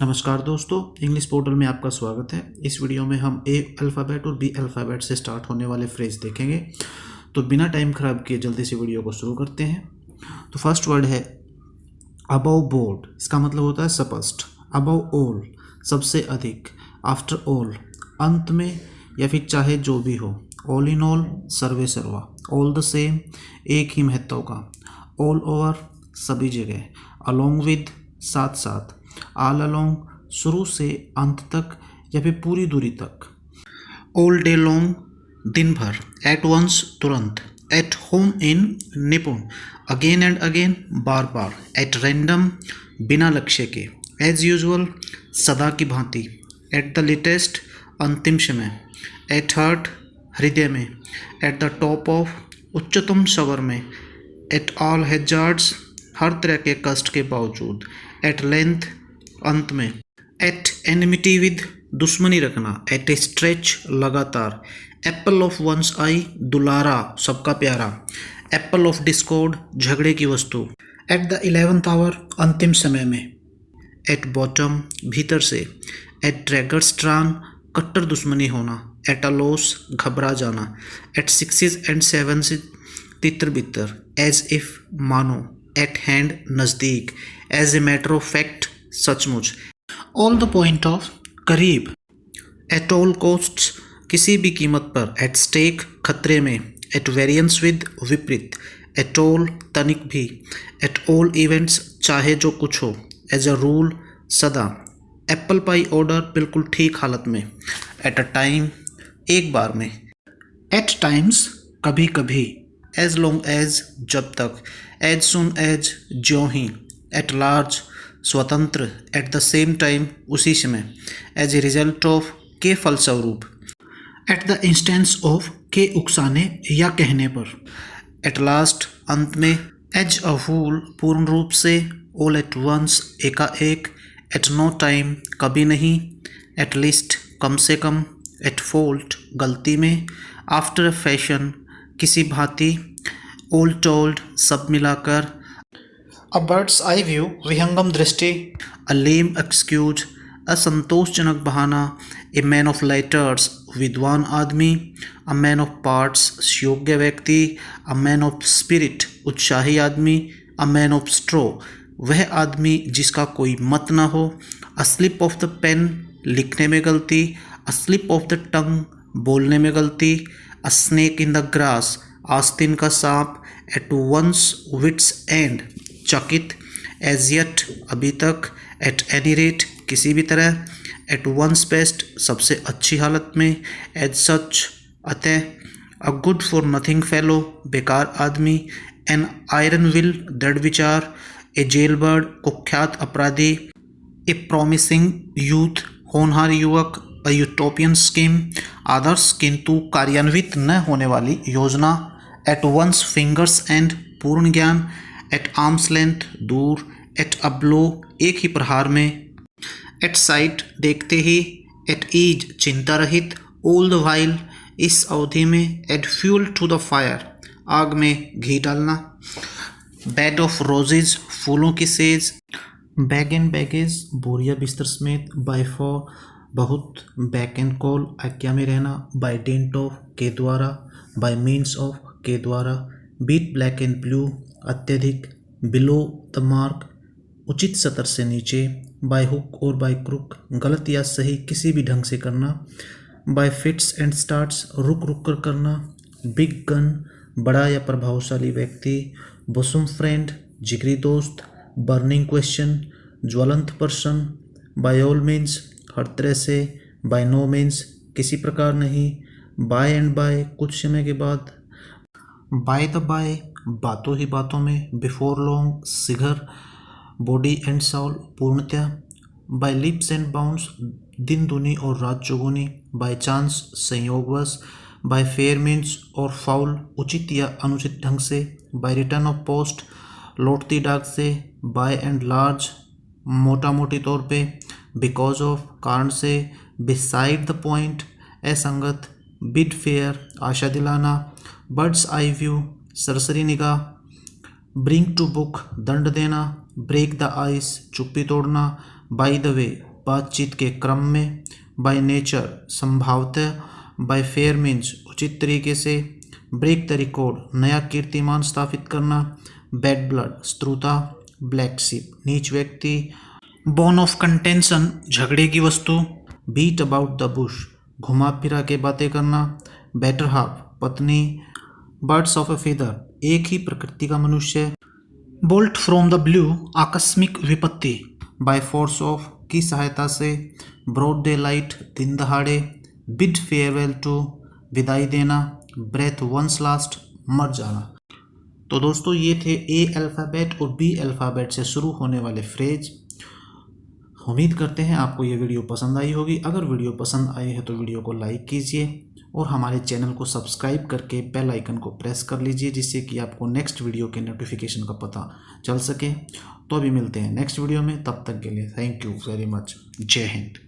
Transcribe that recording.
नमस्कार दोस्तों, English portal में आपका स्वागत है। इस वीडियो में हम ए अल्फ़ाबेट और बी अल्फ़ाबेट से स्टार्ट होने वाले फ्रेज देखेंगे। तो बिना टाइम ख़राब किए जल्दी से वीडियो को शुरू करते हैं। तो फर्स्ट वर्ड है अबव बोर्ड। इसका मतलब होता है स्पष्ट। अबव ऑल, सबसे अधिक। आफ्टर ऑल, अंत में या फिर चाहे जो भी हो। ऑल इन ऑल, सर्वे सर्वा। ऑल द सेम, एक ही महत्व का। ऑल ओवर, सभी जगह। अलोंग विद, साथ साथ। ऑल अलोंग, शुरू से अंत तक या फिर पूरी दूरी तक। ऑल डे लॉन्ग, दिन भर। एट वंस, तुरंत। एट होम इन, निपुण। Again and again, bar bar. At random, बिना लक्ष्य के। एज यूजुअल, सदा की भांति। एट द लेटेस्ट, अंतिम समय। एट हार्ट, हृदय में। एट द टॉप ऑफ, उच्चतम स्वर में। एट ऑल हैजार्ड्स, हर तरह के कष्ट के बावजूद। एट लेंथ, अंत में। एट एनिमिटी विद, दुश्मनी रखना। एट ए स्ट्रेच, लगातार। एप्पल ऑफ वंस आई, दुलारा, सबका प्यारा। एप्पल ऑफ डिस्कॉर्ड, झगड़े की वस्तु। एट द 11th आवर, अंतिम समय में। एट बॉटम, भीतर से। एट ड्रैगर्स्ट्रान, कट्टर दुश्मनी होना। एट अ लॉस, घबरा जाना। एट सिक्सेस एंड सेवन्स, तितर बितर। एज इफ, मानो। एट हैंड, नज़दीक। As a matter of fact, सचमुच। ऑल द पॉइंट ऑफ, करीब। एट ऑल कॉस्ट्स, किसी भी कीमत पर। एट स्टेक, खतरे में। एट वेरियंस विद, विपरीत। एट ऑल, तनिक भी। एट ऑल इवेंट्स, चाहे जो कुछ हो। एज अ रूल, सदा। एप्पल पाई ऑर्डर, बिल्कुल ठीक हालत में। एट अ टाइम, एक बार में। एट टाइम्स, कभी कभी। एज लॉन्ग एज, जब तक। एज सुन एज, ज्यों ही। एट लार्ज, स्वतंत्र। एट द सेम टाइम, उसी समय। एज ए रिजल्ट ऑफ, के फलस्वरूप। एट द इंस्टेंस ऑफ, के उकसाने या कहने पर। एट लास्ट, अंत में। एज अ होल, पूर्ण रूप से। ऑल एट वंस, एकाएक। एट नो टाइम, कभी नहीं। एट लीस्ट, कम से कम। एट फॉल्ट, गलती में। आफ्टर अ फैशन, किसी भांति। ऑल टोल्ड, सब मिलाकर। अ बर्ड्स आई व्यू, विहंगम दृष्टि। अ लेम एक्सक्यूज, असंतोषजनक बहाना। ए मैन ऑफ लेटर्स, विद्वान आदमी। अ मैन ऑफ पार्ट्स, योग्य व्यक्ति। अ मैन ऑफ स्पिरिट, उत्साही आदमी। अ मैन ऑफ स्ट्रो, वह आदमी जिसका कोई मत न हो। अ स्लिप ऑफ द पेन, लिखने में गलती। अ स्लिप ऑफ द टंग, बोलने में गलती। अ स्नेक इन द ग्रास, आस्तीन का सांप। एट वंस विट्स एंड, चकित। एज येट, अभी तक। एट एनी रेट, किसी भी तरह। एट वंस बेस्ट, सबसे अच्छी हालत में। एज सच, अतः। A good for nothing fellow, बेकार आदमी। एन आयरन विल, दृढ़ विचार। ए जेल बर्ड, कुख्यात अपराधी। ए प्रोमिसिंग यूथ, होनहार युवक। अ यूटोपियन स्कीम, आदर्श किंतु कार्यान्वित न होने वाली योजना। एट वंस फिंगर्स एंड, पूर्ण ज्ञान। एट आर्म्स लेंथ, दूर। एट अ ब्लो, एक ही प्रहार में। एट साइट, देखते ही। एट ईज, चिंता रहित। ऑल द वाइल, इस अवधि में। At fuel to the fire, आग में घी डालना। बेड ऑफ रोजेज, फूलों की सेज। बैग एंड बैगेज, बोरिया बिस्तर समेत। बाय फॉर, बहुत। बैक एंड कॉल, आज्ञा में रहना। बाय डेंट ऑफ, के द्वारा। बाय मीन्स ऑफ, के द्वारा। बीट ब्लैक एंड ब्लू, अत्यधिक। बिलो द मार्क, उचित सतर से नीचे। बाय हुक और बाय क्रुक, गलत या सही किसी भी ढंग से करना। बाय फिट्स एंड स्टार्ट्स, रुक रुक कर करना। बिग गन, बड़ा या प्रभावशाली व्यक्ति। बोसम फ्रेंड, जिगरी दोस्त। बर्निंग क्वेश्चन, ज्वलंत प्रश्न। बाय ऑल मीन्स, हर तरह से। बाय नो मीन्स, किसी प्रकार नहीं। बाय एंड बाय, कुछ समय के बाद। बाय द बाय, बातों ही बातों में। बिफोर लॉन्ग, शीघ्र। बॉडी एंड सोल, पूर्णतः। बाय लिप्स एंड बाउंड्स, दिन दुनी और रात चौगुनी। बाय चांस, संयोगवश। बाय फेयर मीन्स और फाउल, उचित या अनुचित ढंग से। बाय रिटर्न ऑफ पोस्ट, लौटती डाक से। बाय एंड लार्ज, मोटा मोटी तौर पे। बिकॉज ऑफ, कारण से। बिसाइड द पॉइंट, असंगत। बिड फेयर, आशा दिलाना। बर्ड्स आई व्यू, सरसरी निगाह। ब्रिंग टू बुक, दंड देना। ब्रेक द आइस, चुप्पी तोड़ना। बाय द वे बातचीत के क्रम में, बाय नेचर संभवतः, बाय फेयर मीन्स उचित तरीके से, ब्रेक द रिकॉर्ड नया कीर्तिमान स्थापित करना, बैड ब्लड शत्रुता, ब्लैक शिप नीच व्यक्ति, बोन ऑफ कंटेंशन झगड़े की वस्तु, बीट अबाउट द बुश घुमा फिरा के बातें करना, बेटर हाफ पत्नी, बर्ड्स ऑफ ए फेदर एक ही प्रकृति का मनुष्य, बोल्ट फ्रॉम द ब्लू आकस्मिक विपत्ति, बाय फोर्स ऑफ की सहायता से, ब्रॉड डे लाइट दिन दहाड़े, बिड फेयरवेल टू विदाई देना, ब्रेथ वंस लास्ट मर जाना। तो दोस्तों ये थे ए अल्फ़ाबेट और बी अल्फ़ाबेट से शुरू होने वाले फ्रेज। उम्मीद करते हैं आपको ये वीडियो पसंद आई होगी। अगर वीडियो पसंद आई है तो वीडियो को लाइक कीजिए और हमारे चैनल को सब्सक्राइब करके बेल आइकन को प्रेस कर लीजिए, जिससे कि आपको नेक्स्ट वीडियो के नोटिफिकेशन का पता चल सके। तो अभी मिलते हैं नेक्स्ट वीडियो में, तब तक के लिए थैंक यू वेरी मच। जय हिंद।